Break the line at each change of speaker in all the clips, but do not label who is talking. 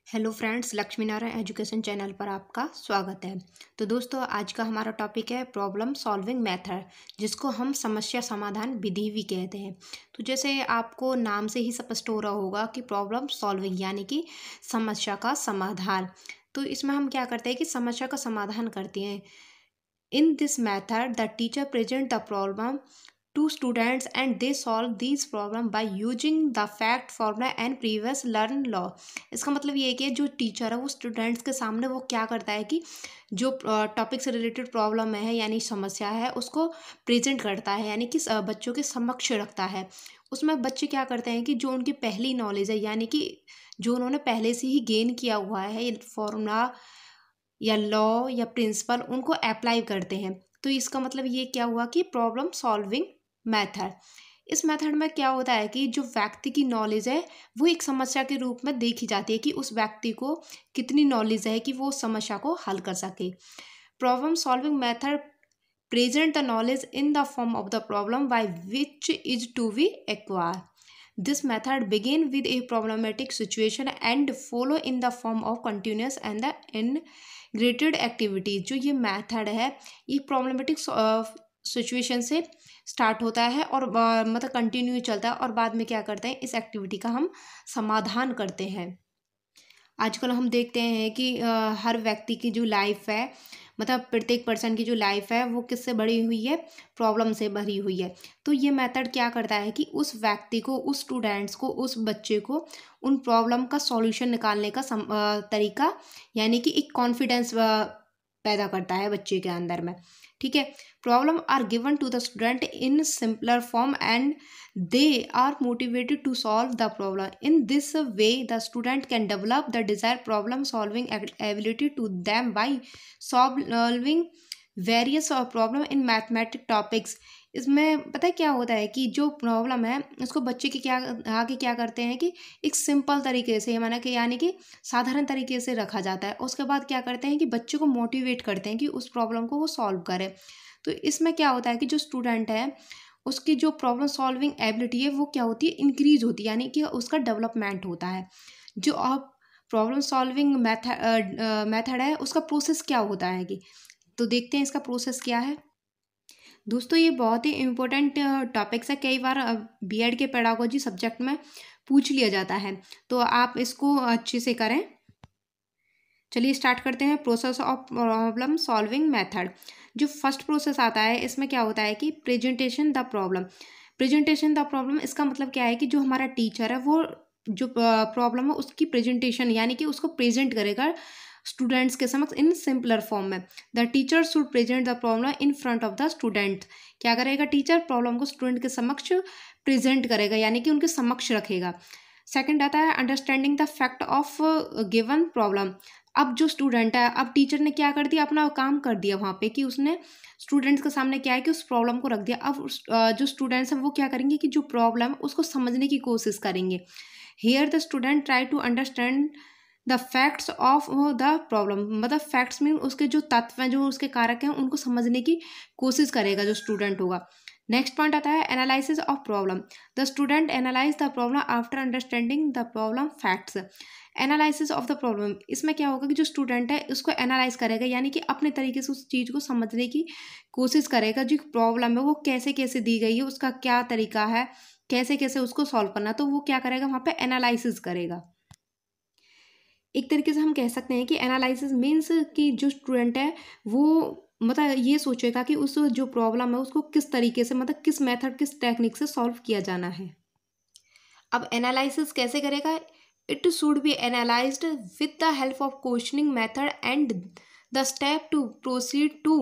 Hello friends, Lakshmi Narayan education channel पर आपका स्वागत है। तो दोस्तों, आज का हमारा टॉपिक है प्रॉब्लम सॉल्विंग मेथड, जिसको हम समस्या समाधान विधि भी कहते हैं। तो जैसे आपको नाम से ही स्पष्ट हो रहा होगा कि प्रॉब्लम सॉल्विंग यानी कि समस्या का समाधान। तो इसमें हम क्या करते हैं कि समस्या का समाधान करते हैं। In this method the teacher present the problem to students and they solve these problem by using the fact formula and previous learned law। इसका मतलब ये है कि जो टीचर है वो स्टूडेंट्स के सामने वो क्या करता है कि जो टॉपिक से रिलेटेड प्रॉब्लम है यानी समस्या है उसको प्रेजेंट करता है, यानी कि बच्चों के समक्ष रखता है। उसमें बच्चे क्या करते हैं कि जो उनकी पहली नॉलेज है यानी कि जो उन्होंने पहले से ही गेन किया हुआ है फॉर्मूला या लॉ या प्रिंसिपल, उनको अप्लाई करते हैं। तो इसका मतलब ये क्या हुआ कि प्रॉब्लम सॉल्विंग मेथड। इस मेथड में क्या होता है कि जो व्यक्ति की नॉलेज है वो एक समस्या के रूप में देखी जाती है कि उस व्यक्ति को कितनी नॉलेज है कि वो उस समस्या को हल कर सके। Problem solving method present the knowledge in the form of the problem by which is to be acquire. This method begin with a problematic situation and follow in the form of continuous and the integrated activities. जो ये method है ये problematic situation से start होता है और मतलब continue चलता है और बाद में क्या करते हैं, इस एक्टिविटी का हम समाधान करते हैं। आजकल हम देखते हैं कि हर व्यक्ति की जो लाइफ है, मतलब प्रत्येक पर्सन की जो लाइफ है वो किससे भरी हुई है, प्रॉब्लम से भरी हुई है। तो ये मेथड क्या करता है कि उस व्यक्ति को, उस स्टूडेंट्स को, उस बच्चे को उन प्रॉब्लम का सॉल्यूशन निकालने का तरीका यानी कि एक कॉन्फिडेंस पैदा करता है बच्चे के अंदर में। ठीक है, problem are given to the student in simpler form and they are motivated to solve the problem. In this way the student can develop the desire problem solving ability to them by solving various problem in mathematic topics. इसमें पता है क्या होता है कि जो problem है उसको बच्चे की क्या आगे क्या करते हैं कि एक सिंपल तरीके से माना कि यानी कि साधारण तरीके से रखा जाता है। उसके बाद क्या करते हैं कि बच्चे को मोटिवेट करते हैं कि उस प्रॉब्लम को वो सॉल्व करे। तो इसमें क्या होता है कि जो स्टूडेंट है उसकी जो प्रॉब्लम सॉल्विंग एबिलिटी है वो क्या होती है, इंक्रीज होती है, यानी कि उसका डेवलपमेंट होता है। जो अब प्रॉब्लम सॉल्विंग मेथड है उसका प्रोसेस क्या होता है कि, तो देखते हैं इसका प्रोसेस क्या है। दोस्तों, ये बहुत ही इम्पोर्टेंट टॉपिक्स है, कई बार बीएड के पेडागोजी सब्जेक्ट में पूछ लिया जाता है, तो आप इसको अच्छे से करें। चलिए स्टार्ट करते हैं। Process of problem solving method. जो फर्स्ट प्रोसेस आता है इसमें क्या होता है कि presentation the problem. Presentation the problem इसका मतलब क्या है कि जो हमारा टीचर है वो जो प्रॉब्लम है उसकी प्रेजेंटेशन यानी कि उसको प्रेजेंट करेगा स्टूडेंट्स के समक्ष इन सिंपलर फॉर्म में। The teacher should present the problem in front of the student. क्या करेगा टीचर, प्रॉब्लम को स्टूडेंट के समक्ष प्रेजेंट करेगा यानी कि उनके समक्ष रखेगा। सेकंड आता है understanding the fact of given problem. अब जो स्टूडेंट है, अब टीचर ने क्या कर दिया, अपना काम कर दिया वहाँ पे कि उसने स्टूडेंट्स के सामने क्या है कि उस प्रॉब्लम को रख दिया। अब जो स्टूडेंट्स हैं वो क्या करेंगे कि जो प्रॉब्लम है उसको समझने की कोशिश करेंगे। Here the student try to understand the facts of the problem. मतलब फैक्ट्स मीन उसके जो तत्व हैं, जो उसके कारक हैं, उनको समझने की कोशिश करेगा जो स्टूडेंट होगा। नेक्स्ट पॉइंट आता है analysis of problem. The student analyse the problem after understanding the problem facts. Analysis of the problem, इसमें क्या होगा कि जो स्टूडेंट है उसको एनालाइज करेगा यानी कि अपने तरीके से उस चीज़ को समझने की कोशिश करेगा। जो प्रॉब्लम है वो कैसे कैसे दी गई है, उसका क्या तरीका है, कैसे कैसे उसको सॉल्व करना, तो वो क्या करेगा वहाँ पे एनालिसिस करेगा। एक तरीके से हम कह सकते हैं कि एनालिसिस मीन्स कि जो स्टूडेंट है वो मतलब ये सोचेगा कि उस जो प्रॉब्लम है उसको किस तरीके से, मतलब किस मेथड, किस टेक्निक से सॉल्व किया जाना है। अब एनालिसिस कैसे करेगा, it should be analysed with the help of questioning method and the step to proceed to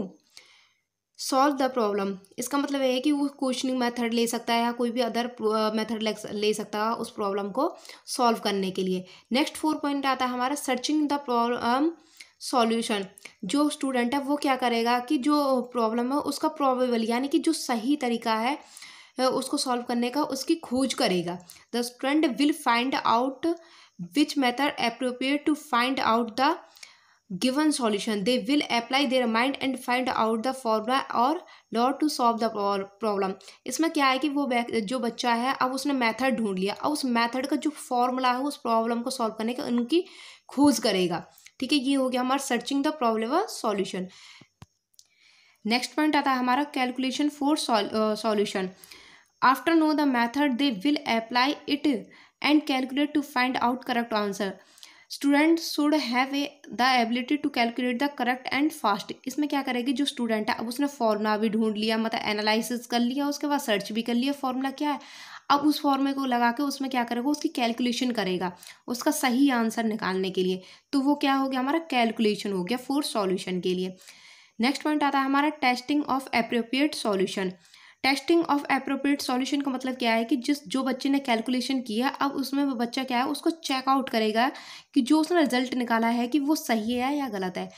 solve the problem. इसका मतलब ये है कि वो क्वेश्चनिंग मेथड ले सकता है या कोई भी अदर मेथड ले सकता है उस प्रॉब्लम को सॉल्व करने के लिए। नेक्स्ट 4 पॉइंट आता है हमारा सर्चिंग द प्रॉब्लम सॉल्यूशन। जो स्टूडेंट है वो क्या करेगा कि जो प्रॉब्लम है उसका प्रोबेबल यानी कि जो सही तरीका है उसको सॉल्व करने का उसकी खोज करेगा। The student will find out which method appropriate to find out the given solution they will apply their mind and find out the formula or law to solve the problem। इसमें क्या है कि वो जो बच्चा है अब उसने मेथड ढूंढ लिया, अब उस मेथड का जो फॉर्मूला है उस प्रॉब्लम को सॉल्व करने का उनकी खोज करेगा। ठीक है, ये हो गया हमारा searching the problem solution. Next point आता है हमारा calculation for solution. After know the method they will apply it and calculate to find out correct answer. Student should have the ability to calculate the correct and fast. इसमें क्या करेगी, जो student है अब उसने फॉर्मूला भी ढूंढ लिया, मतलब एनालिसिस कर लिया, उसके बाद सर्च भी कर लिया फॉर्मूला क्या है, अब उस फॉर्मूले को लगा के उसमें क्या करेगा, उसकी कैलकुलेशन करेगा उसका सही आंसर निकालने के लिए। तो वो क्या हो गया, हमारा कैलकुलेशन हो गया फॉर सॉल्यूशन के लिए। नेक्स्ट पॉइंट आता है हमारा testing of appropriate solution. Testing of appropriate solution का मतलब क्या है कि जो बच्चे ने कैलकुलेशन किया अब उसमें वो बच्चा क्या है, उसको चेकआउट करेगा कि जो उसने रिजल्ट निकाला है कि वो सही है या गलत है।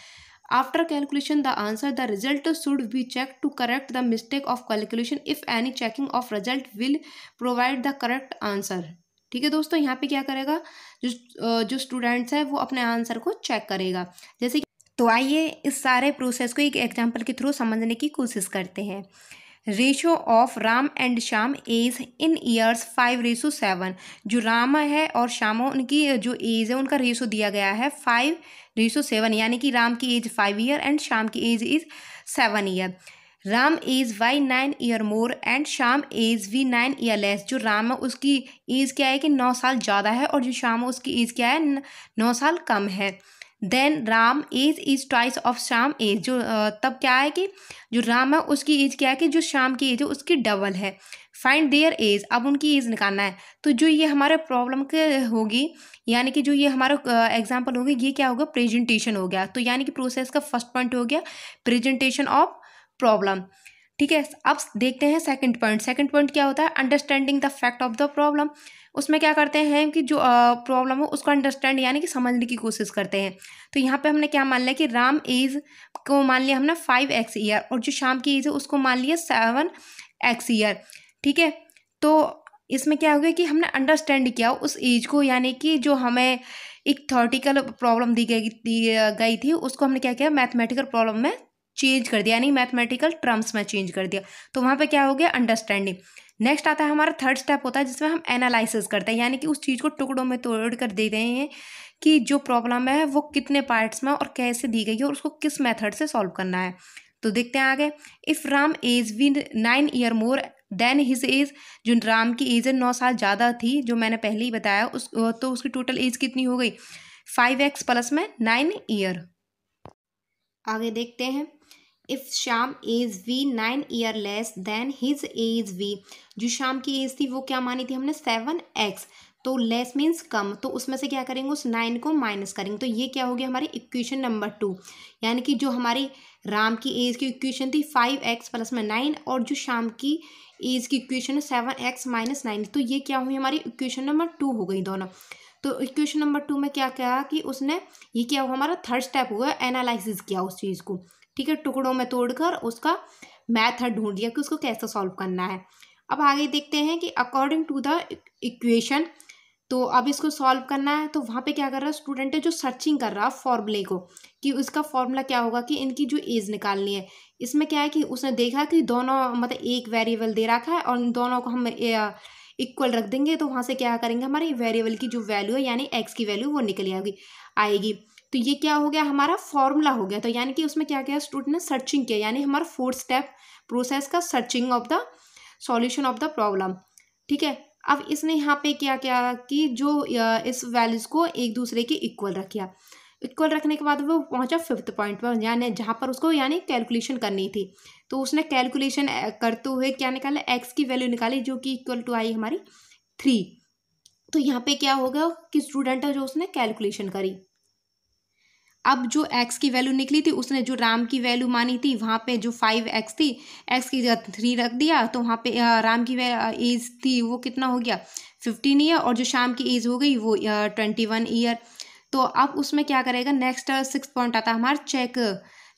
After calculation the answer the result should be check to correct the mistake of calculation. If any checking of result will provide the correct answer. ठीक है दोस्तों, यहाँ पे क्या करेगा, जो स्टूडेंट्स है वो अपने आंसर को चेक करेगा। जैसे तो आइए इस सारे प्रोसेस को एक एग्जाम्पल के थ्रू समझने की कोशिश करते हैं। Ratio of Ram and Shyam age in years 5:7। जो राम है और श्याम उनकी जो एज है उनका रेशो दिया गया है 5:7, यानी कि राम की एज 5 ईयर एंड श्याम की age is 7 year. Ram age by 9 year more and Shyam age be 9 year less. जो राम है उसकी एज क्या है कि 9 साल ज़्यादा है और जो श्याम है उसकी एज क्या है 9 साल कम है। Then Ram age is twice of Shyam age. जो तब क्या है कि जो राम है उसकी एज क्या है कि जो श्याम की एज है उसकी डबल है। फाइंड देयर एज, अब उनकी एज निकालना है। तो जो ये हमारे प्रॉब्लम के होगी, यानी कि जो ये हमारा एग्जाम्पल होगी, ये क्या होगा, प्रेजेंटेशन हो गया। तो यानी कि प्रोसेस का फर्स्ट पॉइंट हो गया प्रेजेंटेशन ऑफ प्रॉब्लम। ठीक है, अब देखते हैं सेकंड पॉइंट। सेकंड पॉइंट क्या होता है, understanding the fact of the problem. उसमें क्या करते हैं कि जो प्रॉब्लम हो उसको अंडरस्टैंड यानी कि समझने की कोशिश करते हैं। तो यहाँ पे हमने क्या मान लिया कि राम एज को मान लिया हमने 5x ईयर और जो श्याम की एज है उसको मान लिया 7x ईयर। ठीक है, तो इसमें क्या हो गया कि हमने अंडरस्टैंड किया उस एज को, यानी कि जो हमें एक थ्योरेटिकल प्रॉब्लम दी गई थी उसको हमने क्या किया, मैथमेटिकल प्रॉब्लम में चेंज कर दिया, यानी मैथमेटिकल टर्म्स में चेंज कर दिया। तो वहाँ पे क्या हो गया, अंडरस्टैंडिंग। नेक्स्ट आता है हमारा थर्ड स्टेप होता है जिसमें हम एनालिसिस करते हैं, यानी कि उस चीज़ को टुकड़ों में तोड़ कर दे रहे हैं कि जो प्रॉब्लम है वो कितने पार्ट्स में और कैसे दी गई है और उसको किस मेथड से सॉल्व करना है। तो देखते हैं आगे। If Ram age be 9 year more than his age. जो राम की एज है 9 साल ज़्यादा थी, जो मैंने पहले ही बताया, तो उसकी टोटल एज कितनी हो गई, 5x प्लस में 9 ईयर। आगे देखते हैं। If Shyam age be 9 year less than his age be. जो श्याम की एज थी वो क्या मानी थी हमने, 7x। तो लेस मीन्स कम, तो उसमें से क्या करेंगे, उस 9 को माइनस करेंगे। तो ये क्या हो गया, हमारी इक्वेशन नंबर 2। यानी कि जो हमारी राम की एज की इक्वेशन थी 5x प्लस में 9 और जो श्याम की एज की इक्वेशन है 7x माइनस 9। तो ये क्या हुई, हमारी इक्वेशन नंबर 2 हो गई दोनों। तो इक्वेशन नंबर 2 में क्या किया कि उसने ये क्या हुआ, हमारा थर्ड स्टेप हुआ, एनालिसिस किया उस चीज़ को। ठीक है, टुकड़ों में तोड़कर उसका मेथड ढूंढ दिया कि उसको कैसे सॉल्व करना है। अब आगे देखते हैं कि अकॉर्डिंग टू द इक्वेशन, तो अब इसको सॉल्व करना है। तो वहाँ पे क्या कर रहा है स्टूडेंट है, जो सर्चिंग कर रहा है फॉर्मूले को कि उसका फॉर्मूला क्या होगा कि इनकी जो एज निकालनी है। इसमें क्या है कि उसने देखा कि दोनों मतलब एक वेरिएबल दे रखा है और इन दोनों को हम इक्वल रख देंगे, तो वहाँ से क्या करेंगे, हमारी वेरिएबल की जो वैल्यू है यानी एक्स की वैल्यू वो निकल आएगी। तो ये क्या हो गया, हमारा फॉर्मूला हो गया। तो यानी कि उसमें क्या किया स्टूडेंट ने, सर्चिंग किया, यानी हमारा फोर्थ स्टेप प्रोसेस का searching of the solution of the problem. ठीक है, अब इसने यहाँ पे क्या किया कि जो इस वैल्यूज को एक दूसरे के इक्वल रखा। इक्वल रखने के बाद वो पहुंचा फिफ्थ पॉइंट पर, यानी जहाँ पर उसको यानी कैलकुलेशन करनी थी। तो उसने कैलकुलेशन करते हुए क्या निकाला, एक्स की वैल्यू निकाली जो कि इक्वल टू आई हमारी 3। तो यहाँ पे क्या होगा कि स्टूडेंट है जो उसने कैलकुलेशन करी। अब जो x की वैल्यू निकली थी उसने जो राम की वैल्यू मानी थी वहाँ पे जो 5x थी, x की जगह 3 रख दिया। तो वहाँ पे राम की एज थी वो कितना हो गया 15 ईयर और जो श्याम की एज हो गई वो 21 ईयर। तो अब उसमें क्या करेगा, नेक्स्ट 6 पॉइंट आता है हमारा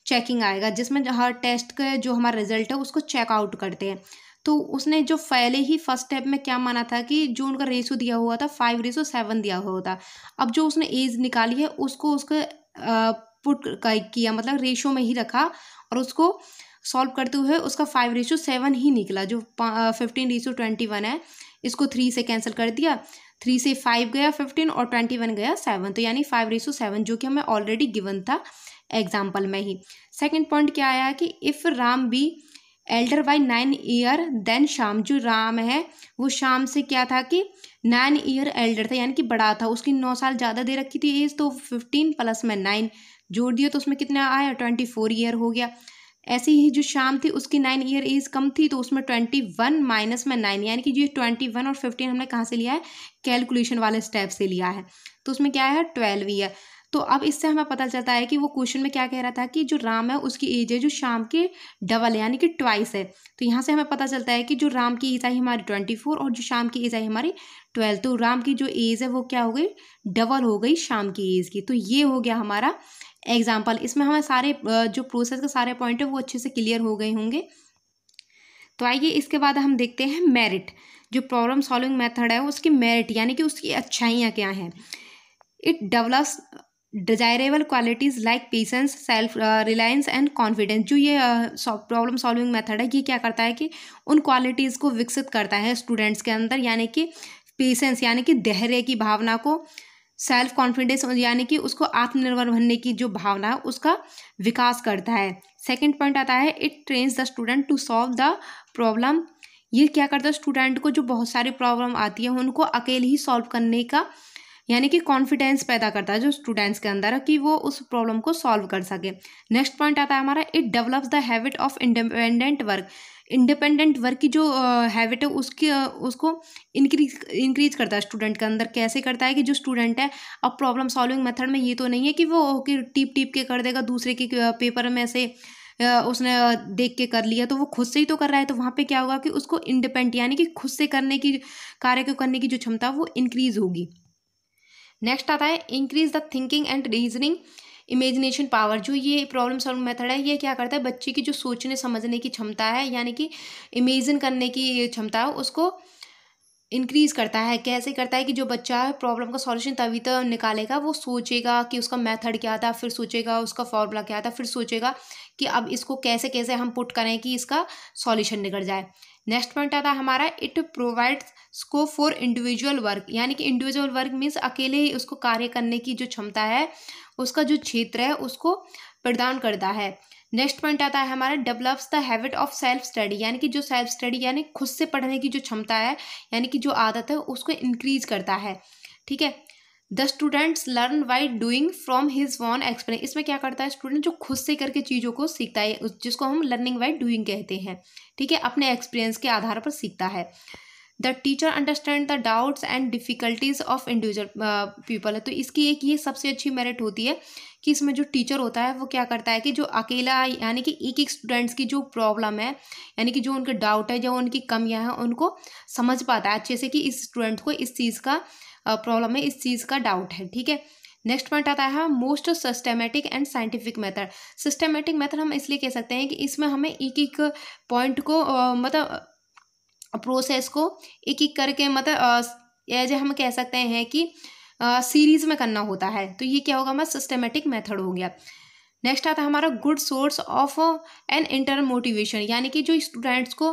चेकिंग आएगा, जिसमें हर टेस्ट का जो हमारा रिजल्ट है उसको चेकआउट करते हैं। तो उसने जो पहले ही फर्स्ट स्टेप में क्या माना था कि जो उनका रेशो दिया हुआ था 5:7 दिया हुआ था। अब जो उसने एज निकाली है उसको उसके पुट किया, मतलब रेशो में ही रखा और उसको सॉल्व करते हुए उसका 5:7 ही निकला। जो 15:21 है, इसको 3 से कैंसिल कर दिया, 3 से 5 गया 15 और 21 गया 7, तो यानी 5:7, जो कि हमें ऑलरेडी गिवन था एग्जाम्पल में ही। सेकेंड पॉइंट क्या आया कि if Ram be elder by 9 year than Shyam, जो राम है वो श्याम से क्या था कि 9 ईयर एल्डर था, यानी कि बड़ा था, उसकी 9 साल ज़्यादा दे रखी थी एज, तो 15 प्लस में 9 जोड़ दिया तो उसमें कितना आया 24 ईयर हो गया। ऐसे ही जो श्याम थी उसकी 9 ईयर एज कम थी, तो उसमें 21 माइनस में 9, यानी कि जो 21 और 15 हमने कहाँ से लिया है, कैलकुलेशन वाले स्टेप से लिया है, तो उसमें क्या है 12 ईयर। तो अब इससे हमें पता चलता है कि वो क्वेश्चन में क्या कह रहा था कि जो राम है उसकी एज है जो श्याम के डबल है, यानी कि ट्वाइस है। तो यहाँ से हमें पता चलता है कि जो राम की एज आई हमारी 24 और जो श्याम की एज आई हमारी 12, तो राम की जो एज है वो क्या हो गई, डबल हो गई श्याम की एज की। तो ये हो गया हमारा एग्जाम्पल। इसमें हमें सारे जो प्रोसेस के सारे पॉइंट है वो अच्छे से क्लियर हो गए होंगे। तो आइए इसके बाद हम देखते हैं मेरिट। जो प्रॉब्लम सॉल्विंग मेथड है उसकी मेरिट यानी कि उसकी अच्छाइयाँ क्या हैं। It develops desirable qualities like patience, self reliance and confidence. जो ये प्रॉब्लम सॉल्विंग मेथड है ये क्या करता है कि उन क्वालिटीज़ को विकसित करता है स्टूडेंट्स के अंदर, यानी कि पेशेंस यानी कि धैर्य की भावना को, सेल्फ कॉन्फिडेंस यानी कि उसको आत्मनिर्भर बनने की जो भावना है उसका विकास करता है। सेकंड पॉइंट आता है it trains the student to solve the problem. ये क्या करता है स्टूडेंट को जो बहुत सारी प्रॉब्लम आती है उनको अकेले ही सॉल्व करने का यानी कि कॉन्फिडेंस पैदा करता है जो स्टूडेंट्स के अंदर है कि वो उस प्रॉब्लम को सॉल्व कर सके। नेक्स्ट पॉइंट आता है हमारा it develops the habit of independent work. Independent work की जो हैबिट है उसको इंक्रीज करता है स्टूडेंट के अंदर। कैसे करता है कि जो स्टूडेंट है अब प्रॉब्लम सॉल्विंग मेथड में ये तो नहीं है कि वो कि टिप के कर देगा दूसरे के पेपर में से उसने देख के कर लिया, तो वो खुद से ही तो कर रहा है। तो वहाँ पे क्या होगा कि उसको इंडिपेंडेंट यानी कि खुद से करने की कार्य को करने की जो क्षमता वो इंक्रीज होगी। नेक्स्ट आता है increase the thinking and reasoning imagination power. जो ये प्रॉब्लम सॉल्विंग मेथड है ये क्या करता है बच्चे की जो सोचने समझने की क्षमता है यानी कि इमेजिन करने की क्षमता है उसको इंक्रीज करता है। कैसे करता है कि जो बच्चा है प्रॉब्लम का सॉल्यूशन तभी तो निकालेगा, वो सोचेगा कि उसका मेथड क्या था, फिर सोचेगा उसका फॉर्मूला क्या था, फिर सोचेगा कि अब इसको कैसे कैसे हम पुट करें कि इसका सॉल्यूशन निकल जाए। नेक्स्ट पॉइंट आता है हमारा it provides scope for individual work. यानी कि इंडिविजुअल वर्क मीन्स अकेले ही उसको कार्य करने की जो क्षमता है उसका जो क्षेत्र है उसको प्रदान करता है। नेक्स्ट पॉइंट आता है हमारा develops the habit of self study. यानी कि जो सेल्फ स्टडी यानी खुद से पढ़ने की जो क्षमता है यानी कि जो आदत है उसको इंक्रीज करता है। ठीक है, the students learn by doing from his own experience. इसमें क्या करता है स्टूडेंट जो खुद से करके चीज़ों को सीखता है जिसको हम लर्निंग बाई डूइंग कहते हैं। ठीक है, अपने एक्सपीरियंस के आधार पर सीखता है। The teacher understand the doubts and difficulties of individual people है। तो इसकी एक ये सबसे अच्छी मेरिट होती है कि इसमें जो टीचर होता है वो क्या करता है कि जो अकेला यानी कि एक स्टूडेंट्स की जो प्रॉब्लम है यानी कि जो उनके डाउट है जो उनकी कमियां हैं उनको समझ पाता है अच्छे से कि इस स्टूडेंट को इस चीज़ का प्रॉब्लम है, इस चीज़ का डाउट है। ठीक है, नेक्स्ट पॉइंट आता है most systematic and scientific method. Systematic method हम इसलिए कह सकते हैं कि इसमें हमें एक एक पॉइंट को मतलब प्रोसेस को एक एक करके मतलब एज हम कह सकते हैं कि सीरीज में करना होता है। तो ये क्या होगा हमारा सिस्टमेटिक मेथड हो गया। नेक्स्ट आता है हमारा good source of an internal motivation. यानी कि जो स्टूडेंट्स को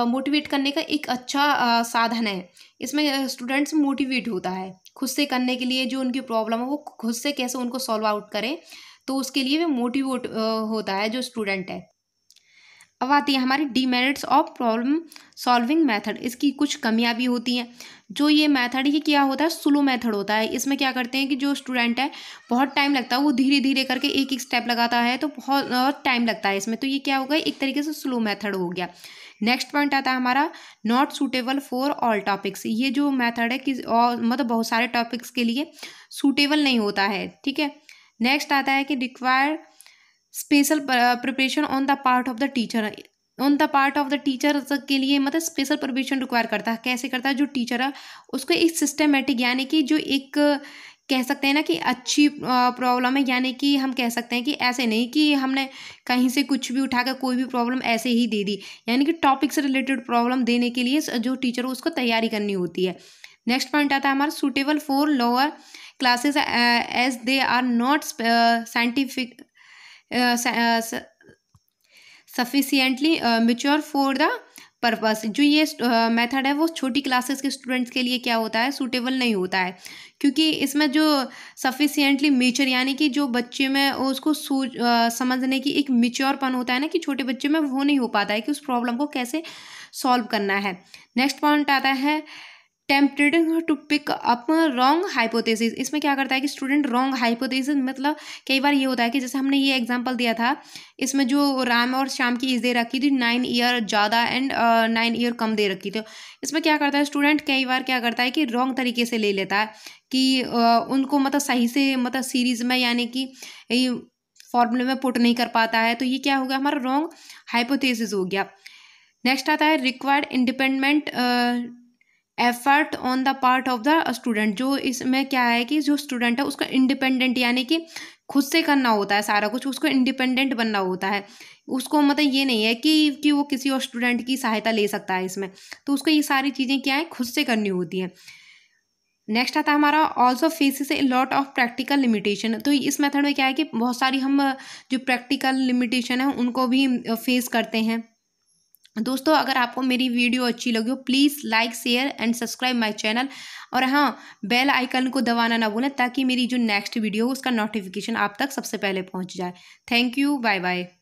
मोटिवेट करने का एक अच्छा साधन है। इसमें स्टूडेंट्स मोटिवेट होता है खुद से करने के लिए, जो उनकी प्रॉब्लम है वो खुद से कैसे उनको सॉल्व आउट करें, तो उसके लिए वो मोटिवेट होता है जो स्टूडेंट है। अब आती है हमारी demerits of problem solving method. इसकी कुछ कमियां भी होती हैं। जो ये मेथड ये क्या होता है स्लो मेथड होता है। इसमें क्या करते हैं कि जो स्टूडेंट है बहुत टाइम लगता है, वो धीरे धीरे करके एक एक स्टेप लगाता है तो बहुत टाइम लगता है इसमें। तो ये क्या होगा एक तरीके से स्लो मेथड हो गया। नेक्स्ट पॉइंट आता है हमारा not suitable for all topics. ये जो मेथड है कि मतलब बहुत सारे टॉपिक्स के लिए सूटेबल नहीं होता है। ठीक है, नेक्स्ट आता है कि require special preparation on the part of the teacher. On the part of the teacher के लिए मतलब स्पेशल प्रिपरेशन रिक्वायर करता है। कैसे करता है जो टीचर है उसको एक सिस्टमेटिक यानी कि जो एक कह सकते हैं ना कि अच्छी प्रॉब्लम है, यानी कि हम कह सकते हैं कि ऐसे नहीं कि हमने कहीं से कुछ भी उठाकर कोई भी प्रॉब्लम ऐसे ही दे दी, यानी कि टॉपिक से रिलेटेड प्रॉब्लम देने के लिए जो टीचर हो उसको तैयारी करनी होती है। नेक्स्ट पॉइंट आता है हमारा suitable for lower classes as they are not scientific sufficiently mature for the purpose. जो ये मेथड है वो छोटी क्लासेस के स्टूडेंट्स के लिए क्या होता है, सूटेबल नहीं होता है, क्योंकि इसमें जो सफिशिएंटली मेच्योर यानी कि जो बच्चे में उसको समझने की एक मेच्योरपन होता है ना, कि छोटे बच्चे में वो नहीं हो पाता है कि उस प्रॉब्लम को कैसे सॉल्व करना है। नेक्स्ट पॉइंट आता है tempted to pick up wrong hypothesis. इसमें क्या करता है कि स्टूडेंट रॉन्ग हाइपोथेसिस, मतलब कई बार ये होता है कि जैसे हमने ये एग्जांपल दिया था, इसमें जो राम और श्याम की एज दे रखी थी 9 ईयर ज़्यादा एंड 9 ईयर कम दे रखी थी। इसमें क्या करता है स्टूडेंट, कई बार क्या करता है कि रॉन्ग तरीके से ले लेता है कि उनको मतलब सही से मतलब सीरीज में यानी कि फॉर्मूले में पुट नहीं कर पाता है, तो ये क्या हो गया, हमारा रॉन्ग हाइपोथेसिस हो गया। नेक्स्ट आता है required independent effort on the part of the student. जो इसमें क्या है कि जो स्टूडेंट है उसका इंडिपेंडेंट यानी कि खुद से करना होता है सारा कुछ, उसको इंडिपेंडेंट बनना होता है, उसको मतलब ये नहीं है कि वो किसी और स्टूडेंट की सहायता ले सकता है इसमें, तो उसको ये सारी चीज़ें क्या है खुद से करनी होती है। नेक्स्ट आता है हमारा also faces a lot of practical limitation. तो इस मेथड में क्या है कि बहुत सारी हम जो प्रैक्टिकल लिमिटेशन है उनको भी फेस करते हैं। दोस्तों अगर आपको मेरी वीडियो अच्छी लगी हो please like share and subscribe my channel, और हाँ बेल आइकन को दबाना ना भूलें ताकि मेरी जो नेक्स्ट वीडियो हो उसका नोटिफिकेशन आप तक सबसे पहले पहुंच जाए। Thank you, bye bye.